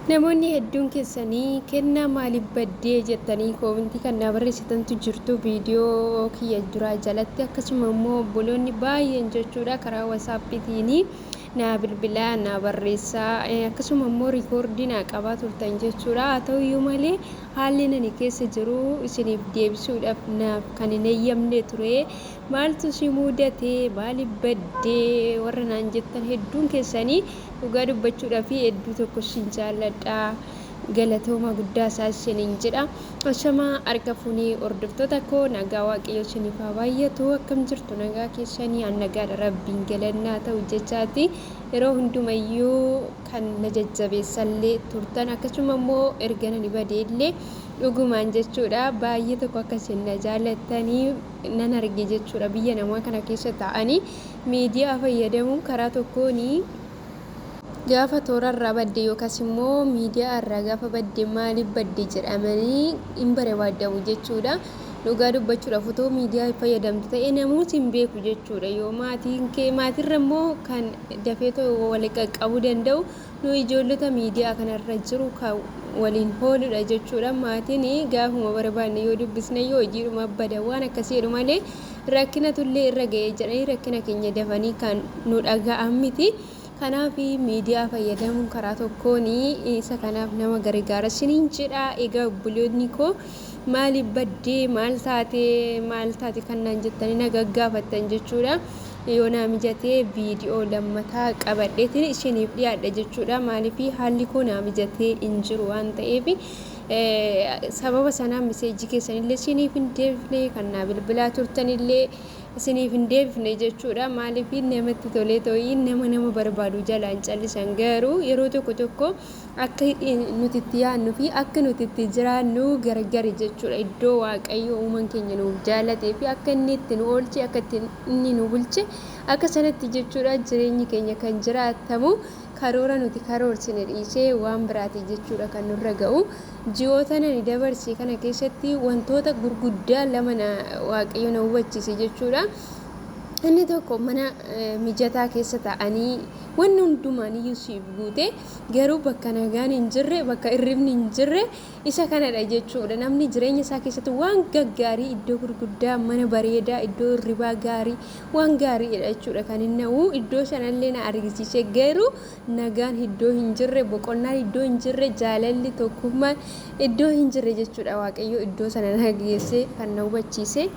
Namoonni hedduun keessanii kennaa maaliif baddee jettanii koomintii kan na barreessitantu jirtu viidiyoo kiyya duraa jalatti. Akkasuma immoo obboloonni baay'een jechuudha karaa wasaappiitiin na bilbilaa na barreessaa akkasuma immoo riikoordii na qabaa turtan jechuudha. Haa ta'uyyuu malee haalli ani keessa jiru isiniif deebisuudhaaf naaf kan hin eeyyamne ture. Maaltu si mudate maaliif baddee warra naan jettan hedduun keessanii dhugaa dubbachuudhaaf hedduu tokko sin jaalladha. Galatooma guddaa isaa isiniin jedha. Ashamaa harka fuunii hordoftoota koo nagaa waaqayyo isiniif haa baay'atu. Akkam jirtu nagaa keessanii nagaadha rabbiin galannaa ta'u jechaati. Yeroo hundumayyuu kan na jajjabeessallee turtan akkasuma immoo erga nani badeellee dhugumaan jechuudha baay'ee tokko akkasiin na jaallattanii nan arge jechuudha. Biyya namaa kana keessa taa'anii miidiyaa fayyadamuun karaa tokkooni gaafa toorarraa badde yookaas immoo miidiyaa irraa gaafa badde maaliif badde jedhamanii hin barbaadamu jechuudha. Dhugaa dubbachuudhaaf otoo miidiyaa fayyadamtu ta'e namooti hin beeku jechuudha. Yoo maatirra immoo kan dafee wal qaqqabuu danda'u nu ijoollota miidiyaa kanarra jiru kan waliin ooludha jechuudha. Maatiin gaafuma barbaanne yoo dubbisne yoo hojiidhuma bada waan akkasiidhu malee rakkinatullee irra ga'ee jedhanii rakkina keenya dafanii kan nu dhaga'an miti. Kanaaf miidiyaa fayyadamuun karaa tokkoon isa kanaaf nama gargaara isiniin jedha. Egaa obboloonni koo maaliif baddee maal taate kan naan jettanii na gaggaafattan jechuudha. Yoo naa mijatee viidiyoo lammataa qabadheetiin isiniif dhiyaadha jechuudha. Maaliif haalli koo naa mijatee hin jiru waan ta'eef sababa sanaan miseejii keessanillee isiniif hin deebifne kan naa bilbilaa turtanillee isiniif hin deebifne jechuudha. Maaliif namatti tolee ta'ii nama barbaadu jalaan callisan garuu yeroo tokko akka nuti itti yaadnu fi akka nuti itti jiraannu gargari jechuudha. Iddoo waaqayyo uuman keenya nuuf jaalatee fi akka inni itti nu oolche akka inni nu bulche akka sanatti jechuudha jireenyi keenya kan jiraatamu karoora nuti karoorsine dhiisee waan biraati jechuudha kan nurra ga'u. Ji'oota nani dabarsee kana keessatti wantoota gurguddaa lama waaqayyo na hubachiise jechuudha. Inni tokko mana mijataa keessa taa'anii wanni hundumaaniyyuu siif guute garuu bakka nagaan hin jirre bakka irribni hin jirre isa kanadha jechuudha. Namni jireenya isaa keessatti waan gaggaarii iddoo gurguddaa mana bareedaa iddoo irribaa gaarii waan gaariidha jechuudha kan inni hawwu. Iddoo sanallee na argisiise garuu nagaan iddoo hin jirre boqonnaan iddoo hin jirre jaalalli tokkummaan iddoo hin jirre jechuudha. Waaqayyo iddoo sana na geesse kan na hubachiise.